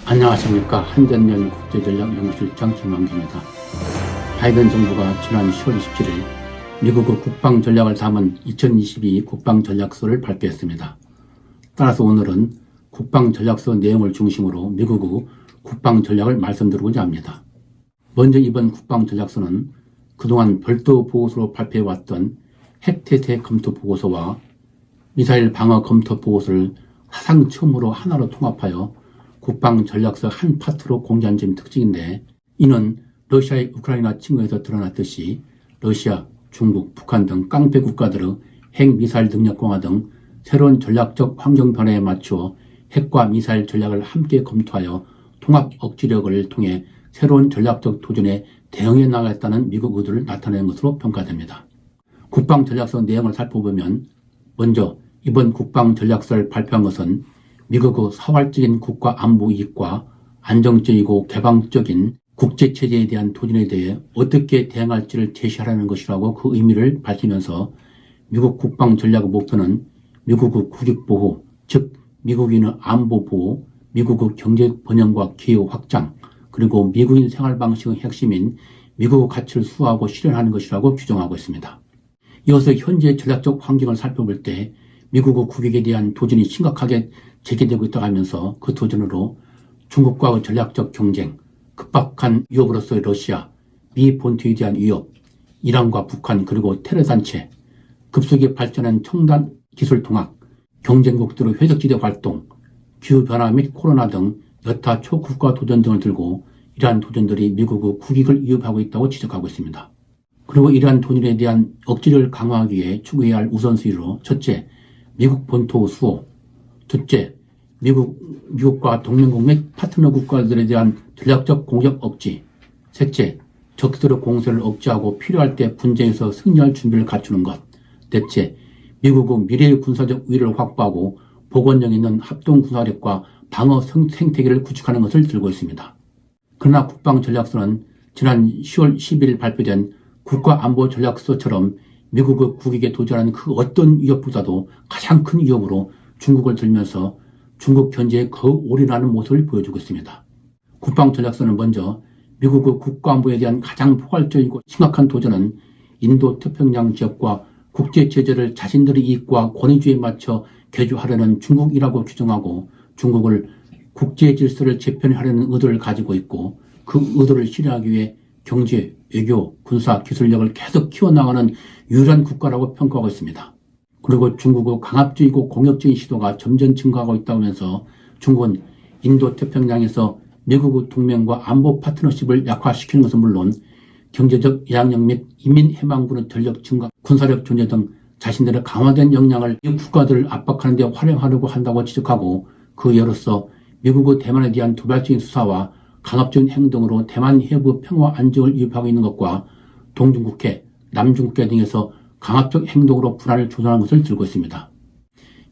안녕하십니까. 한전연 국제전략연구실장 김만기입니다. 바이든 정부가 지난 10월 27일 미국의 국방전략을 담은 2022 국방전략서를 발표했습니다. 따라서 오늘은 국방전략서 내용을 중심으로 미국의 국방전략을 말씀드리고자 합니다. 먼저 이번 국방전략서는 그동안 별도 보고서로 발표해왔던 핵태세 검토 보고서와 미사일 방어 검토 보고서를 사상 처음으로 하나로 통합하여 국방전략서 한 파트로 공개한 점이 특징인데, 이는 러시아의 우크라이나 침공에서 드러났듯이 러시아, 중국, 북한 등 깡패 국가들의 핵미사일 능력 강화 등 새로운 전략적 환경 변화에 맞추어 핵과 미사일 전략을 함께 검토하여 통합 억지력을 통해 새로운 전략적 도전에 대응해 나가겠다는 미국 의도를 나타내는 것으로 평가됩니다. 국방전략서 내용을 살펴보면, 먼저 이번 국방전략서를 발표한 것은 미국의 사활적인 국가 안보 이익과 안정적이고 개방적인 국제체제에 대한 도전에 대해 어떻게 대응할지를 제시하라는 것이라고 그 의미를 밝히면서, 미국 국방전략의 목표는 미국의 국익보호, 즉 미국인의 안보보호, 미국의 경제 번영과 기회 확장, 그리고 미국인 생활방식의 핵심인 미국의 가치를 수호하고 실현하는 것이라고 규정하고 있습니다. 이어서 현재 전략적 환경을 살펴볼 때 미국의 국익에 대한 도전이 심각하게 제기되고 있다고 하면서, 그 도전으로 중국과의 전략적 경쟁, 급박한 위협으로서의 러시아, 미 본토에 대한 위협, 이란과 북한, 그리고 테러단체, 급속히 발전한 첨단 기술 통합, 경쟁국들의 회적지대 활동, 기후변화 및 코로나 등 여타 초국가 도전 등을 들고 이러한 도전들이 미국의 국익을 위협하고 있다고 지적하고 있습니다. 그리고 이러한 도전에 대한 억지를 강화하기 위해 추구해야 할 우선순위로, 첫째, 미국 본토 수호, 둘째, 미국과 동맹국 및 파트너 국가들에 대한 전략적 공격 억지, 셋째, 적들의 공세를 억제하고 필요할 때 분쟁에서 승리할 준비를 갖추는 것, 넷째, 미국의 미래의 군사적 우위를 확보하고 복원력 있는 합동 군사력과 방어 생태계를 구축하는 것을 들고 있습니다. 그러나 국방전략서는 지난 10월 10일 발표된 국가안보전략서처럼 미국의 국익에 도전하는 그 어떤 위협보다도 가장 큰 위협으로 중국을 들면서 중국 견제에 거의 올인하는 모습을 보여주고 있습니다. 국방전략서는 먼저 미국의 국가안보에 대한 가장 포괄적이고 심각한 도전은 인도태평양 지역과 국제체제를 자신들의 이익과 권위주의에 맞춰 개조하려는 중국이라고 규정하고, 중국을 국제질서를 재편하려는 의도를 가지고 있고, 그 의도를 실현하기 위해 경제, 외교, 군사, 기술력을 계속 키워나가는 유일한 국가라고 평가하고 있습니다. 그리고 중국의 강압적이고 공격적인 시도가 점점 증가하고 있다고 하면서, 중국은 인도태평양에서 미국의 동맹과 안보 파트너십을 약화시키는 것은 물론 경제적 영향력 및 인민해방군의 전력 증가, 군사력 존재 등 자신들의 강화된 역량을 이 국가들을 압박하는 데 활용하려고 한다고 지적하고, 그 예로서 미국의 대만에 대한 도발적인 수사와 강압적인 행동으로 대만 해부 평화 안정을 위협하고 있는 것과 동중국해, 남중국해 등에서 강압적 행동으로 불안을 조성하는 것을 들고 있습니다.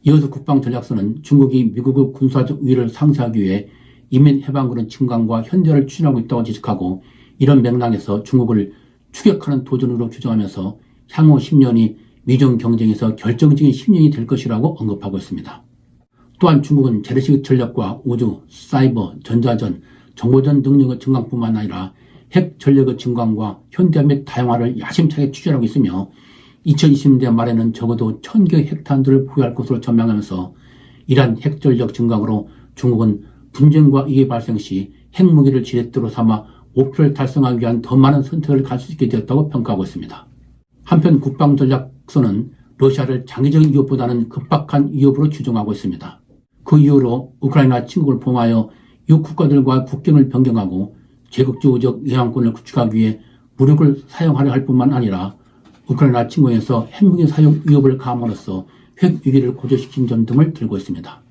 이어서 국방전략서는 중국이 미국의 군사적 우위를 상쇄하기 위해 인민해방군의 증강과 현대화를 추진하고 있다고 지적하고, 이런 맥락에서 중국을 추격하는 도전으로 규정하면서 향후 10년이 미중 경쟁에서 결정적인 10년이 될 것이라고 언급하고 있습니다. 또한 중국은 재래식 전력과 우주, 사이버, 전자전, 정보전 능력의 증강뿐만 아니라 핵 전력의 증강과 현대화 및 다양화를 야심차게 추진하고 있으며, 2020년대 말에는 적어도 1000개의 핵탄두를 보유할 것으로 전망하면서, 이러한 핵전력 증강으로 중국은 분쟁과 위기 발생 시 핵무기를 지렛대로 삼아 목표를 달성하기 위한 더 많은 선택을 갈 수 있게 되었다고 평가하고 있습니다. 한편 국방전략서는 러시아를 장기적인 위협보다는 급박한 위협으로 규정하고 있습니다. 그 이후로 우크라이나 침공을 포함하여 이 국가들과 국경을 변경하고 제국주의적 영향권을 구축하기 위해 무력을 사용하려 할 뿐만 아니라 우크라이나 침공에서 핵무기 사용 위협을 가함으로써 핵위기를 고조시킨 점 등을 들고 있습니다.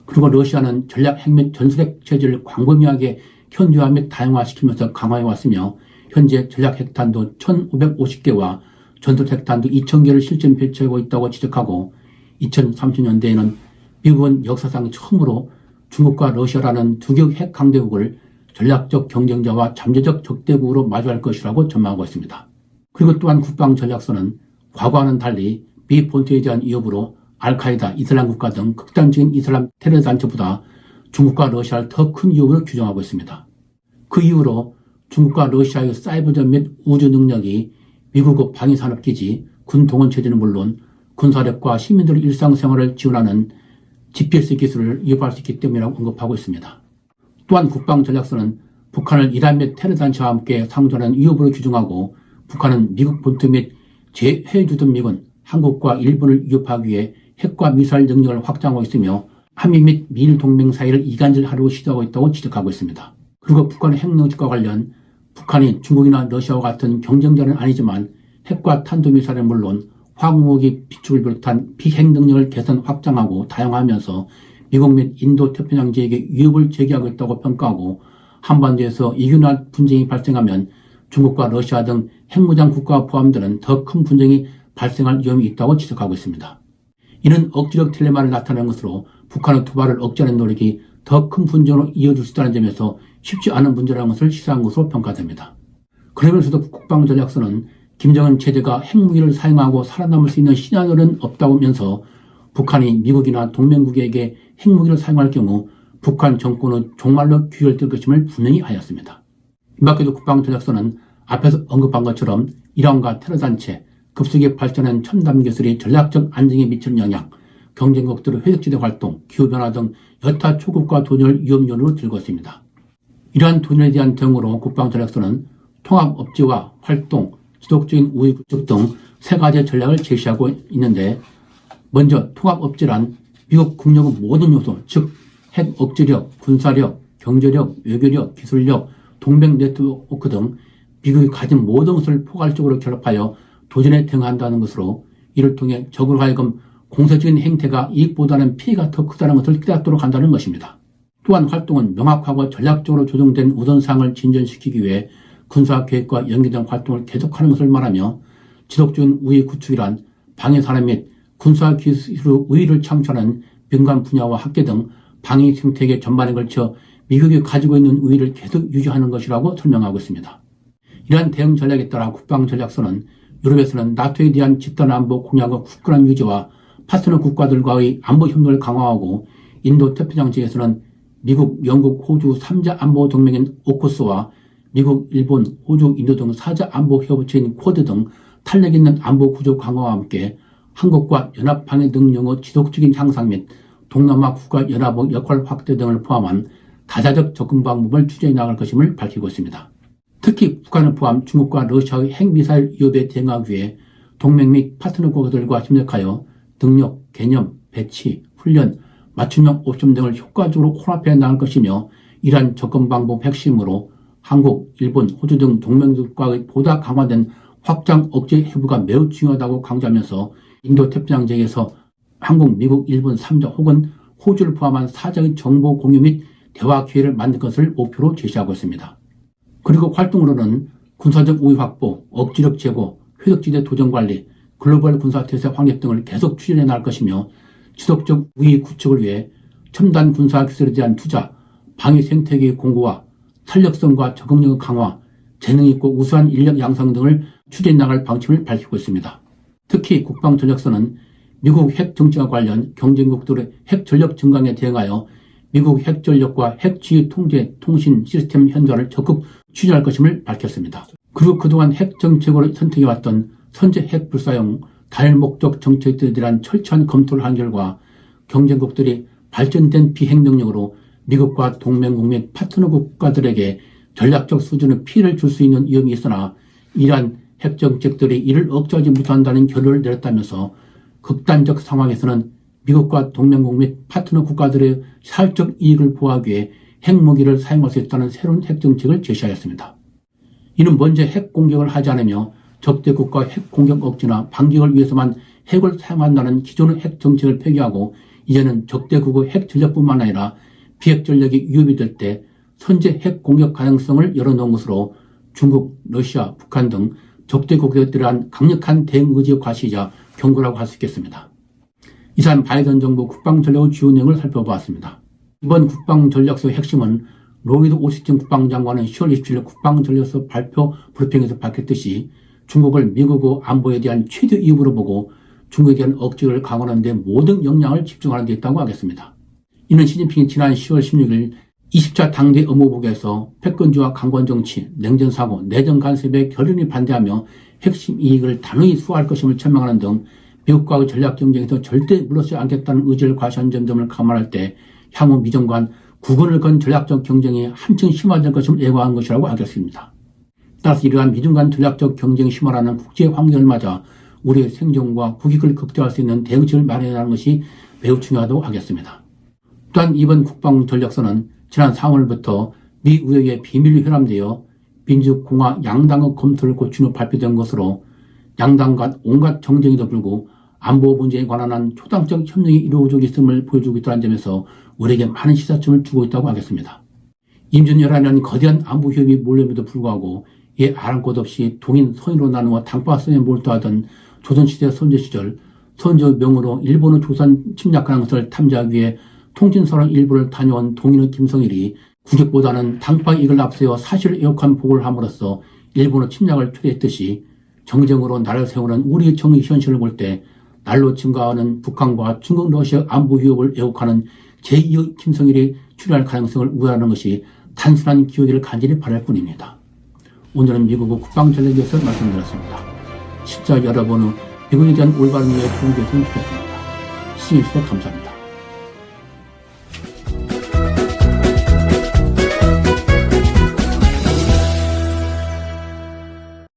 그리고 러시아는 전략 핵 및 전술핵 체제를 광범위하게 현대화 및 다양화시키면서 강화해 왔으며, 현재 전략 핵탄두 1550개와 전술 핵탄두 2000개를 실전 배치하고 있다고 지적하고, 2030년대에는 미국은 역사상 처음으로 중국과 러시아라는 두 極핵 강대국을 전략적 경쟁자와 잠재적 적대국으로 마주할 것이라고 전망하고 있습니다. 그리고 또한 국방전략서는 과거와는 달리 미 본토에 대한 위협으로 알카이다, 이슬람 국가 등 극단적인 이슬람 테러 단체보다 중국과 러시아를 더 큰 위협으로 규정하고 있습니다. 그 이후로 중국과 러시아의 사이버전 및 우주 능력이 미국의 방위산업기지, 군 동원체제는 물론 군사력과 시민들의 일상생활을 지원하는 GPS 기술을 위협할 수 있기 때문이라고 언급하고 있습니다. 또한 국방전략서는 북한을 이란 및 테러 단체와 함께 상존하는 위협으로 규정하고 북한은 미국 본토 및 제 해주둔 미군, 한국과 일본을 위협하기 위해 핵과 미사일 능력을 확장하고 있으며 한미 및 미일 동맹 사이를 이간질하려고 시도하고 있다고 지적하고 있습니다. 그리고 북한의 핵능력과 관련 북한이 중국이나 러시아와 같은 경쟁자는 아니지만 핵과 탄도미사일은 물론 화학무기 비축을 비롯한 비핵 능력을 개선 확장하고 다양화하면서 미국 및 인도 태평양 지역에 위협을 제기하고 있다고 평가하고 한반도에서 이균화 분쟁이 발생하면 중국과 러시아 등 핵무장 국가가 포함되는 더 큰 분쟁이 발생할 위험이 있다고 지적하고 있습니다. 이는 억지력 딜레마를 나타내는 것으로 북한의 도발을 억제하는 노력이 더 큰 분쟁으로 이어질 수 있다는 점에서 쉽지 않은 문제라는 것을 시사한 것으로 평가됩니다. 그러면서도 국방전략서는 김정은 체제가 핵무기를 사용하고 살아남을 수 있는 시나리오는 없다면서 북한이 미국이나 동맹국에게 핵무기를 사용할 경우 북한 정권의 종말로 귀결될 것임을 분명히 하였습니다. 이밖에도 국방전략서는 앞에서 언급한 것처럼 이란과 테러단체, 급속히 발전한 첨단 기술이 전략적 안정에 미치는 영향, 경쟁국들의 회색지대 활동, 기후변화 등 여타 초국가 도전을 위험 요인으로 들고 있습니다. 이러한 도전에 대한 대응으로 국방전략서는 통합업지와 활동, 지속적인 우위 구축 등 세 가지 전략을 제시하고 있는데 먼저 통합업지란 미국 국력의 모든 요소, 즉 핵 억지력, 군사력, 경제력, 외교력, 기술력, 동맹 네트워크 등 미국이 가진 모든 것을 포괄적으로 결합하여 도전에 대응한다는 것으로 이를 통해 적으로 하여금 공세적인 행태가 이익보다는 피해가 더 크다는 것을 깨닫도록 한다는 것입니다. 또한 활동은 명확하고 전략적으로 조정된 우선사항을 진전시키기 위해 군사계획과 연계된 활동을 계속하는 것을 말하며 지속적인 우위 구축이란 방위산업 및 군사기술의 우위를 창출하는 민간 분야와 학계 등 방위 생태계 전반에 걸쳐 미국이 가지고 있는 우위를 계속 유지하는 것이라고 설명하고 있습니다. 이러한 대응 전략에 따라 국방전략서는 유럽에서는 나토에 대한 집단 안보 공약의 굳건한 유지와 파트너 국가들과의 안보 협력을 강화하고 인도 태평양 지역에서는 미국, 영국, 호주 3자 안보 동맹인 오쿠스와 미국, 일본, 호주, 인도 등 4자 안보 협업체인 쿼드 등 탄력 있는 안보 구조 강화와 함께 한국과 연합 방위 능력의 지속적인 향상 및 동남아 국가 연합의 역할 확대 등을 포함한 다자적 접근 방법을 추진해 나갈 것임을 밝히고 있습니다. 특히 북한을 포함 중국과 러시아의 핵미사일 위협에 대응하기 위해 동맹 및 파트너 국가들과 협력하여 능력, 개념, 배치, 훈련, 맞춤형 옵션 등을 효과적으로 혼합해 나갈 것이며 이러한 접근 방법 핵심으로 한국, 일본, 호주 등 동맹국과의 보다 강화된 확장 억제 해부가 매우 중요하다고 강조하면서 인도 태평양 지역에서 한국, 미국, 일본 3자 혹은 호주를 포함한 4자의 정보 공유 및 대화 기회를 만들 것을 목표로 제시하고 있습니다. 그리고 활동으로는 군사적 우위 확보, 억지력 제고, 회색지대 도전 관리, 글로벌 군사태세 확립 등을 계속 추진해 나갈 것이며 지속적 우위 구축을 위해 첨단 군사 기술에 대한 투자, 방위 생태계의 공고화, 탄력성과 적응력의 강화, 재능 있고 우수한 인력 양성 등을 추진해 나갈 방침을 밝히고 있습니다. 특히 국방전략서는 미국 핵 정치와 관련 경쟁국들의 핵 전력 증강에 대응하여 미국 핵 전력과 핵 지휘 통제 통신 시스템 현장을 적극 추진할 것임을 밝혔습니다. 그리고 그동안 핵 정책으로 선택해왔던 선제 핵 불사용, 다일 목적 정책들에 대한 철저한 검토를 한 결과 경쟁국들이 발전된 비핵 능력으로 미국과 동맹국 및 파트너 국가들에게 전략적 수준의 피해를 줄 수 있는 위험이 있으나 이러한 핵 정책들이 이를 억제하지 못한다는 결론을 내렸다면서 극단적 상황에서는 미국과 동맹국 및 파트너 국가들의 사회적 이익을 보호하기 위해 핵무기를 사용할 수 있다는 새로운 핵 정책을 제시하였습니다. 이는 먼저 핵 공격을 하지 않으며 적대국가 핵 공격 억제나 반격을 위해서만 핵을 사용한다는 기존의 핵 정책을 폐기하고 이제는 적대국의 핵 전력뿐만 아니라 비핵 전력이 위협이 될 때 선제 핵 공격 가능성을 열어놓은 것으로 중국, 러시아, 북한 등 적대국에 대한 강력한 대응 의지의 과시이자 경고라고 할 수 있겠습니다. 이상 바이든 정부 국방전략의 주요 내용을 살펴보았습니다. 이번 국방전략서의 핵심은 로이드 오스틴 국방장관은 10월 27일 국방전략서 발표 브리핑에서 밝혔듯이 중국을 미국의 안보에 대한 최대 위협으로 보고 중국에 대한 억지를 강화하는 데 모든 역량을 집중하는 데 있다고 하겠습니다. 이는 시진핑이 지난 10월 16일 20차 당대 업무보고에서 패권주와 강권정치, 냉전사고, 내정 간섭에 결연히 반대하며 핵심 이익을 단호히 수호할 것임을 천명하는 등 미국과의 전략 경쟁에서 절대 물러서지 않겠다는 의지를 과시한 점을 감안할 때 향후 미정관 국언을 건 전략적 경쟁이 한층 심화될 것임을 예고한 것이라고 하겠습니다. 따라서 이러한 미중 간 전략적 경쟁이 심화라는 국제 환경을 맞아 우리의 생존과 국익을 극대화할 수 있는 대응책을 마련하는 것이 매우 중요하다고 하겠습니다. 또한 이번 국방전략서는 지난 4월부터 미 의회에 비밀로 혈압되어 민주공화 양당의 검토를 거친 후 발표된 것으로 양당 간 온갖 정쟁에도 불구하고 안보 문제에 관한 한 초당적 협력이 이루어지고 있음을 보여주고 있다는 점에서 우리에게 많은 시사점을 주고 있다고 하겠습니다. 임진왜란이라는 거대한 안보 협의에 몰려임에도 불구하고 이에 아랑곳 없이 동인 서인으로 나누어 당파선에 몰두하던 조선시대 선조 시절 선조 명으로 일본의 조선 침략하는 것을 탐지하기 위해 통진서랑 일부를 다녀온 동인의 김성일이 국익보다는 당파 이익을 앞세워 사실을 애혹한 보고를 함으로써 일본의 침략을 초래했듯이 정쟁으로 나라를 세우는 우리의 정의 현실을 볼 때 날로 증가하는 북한과 중국 러시아 안보 위협을 애혹하는 제2의 김성일이 출현할 가능성을 우려하는 것이 단순한 기억을 간절히 바랄 뿐입니다. 오늘은 미국의 국방전략에 대해서 말씀드렸습니다. 진짜 여러분의 미국에 대한 올바른 이해에 도움이 됐으면 좋겠습니다. 시청해주셔서 감사합니다.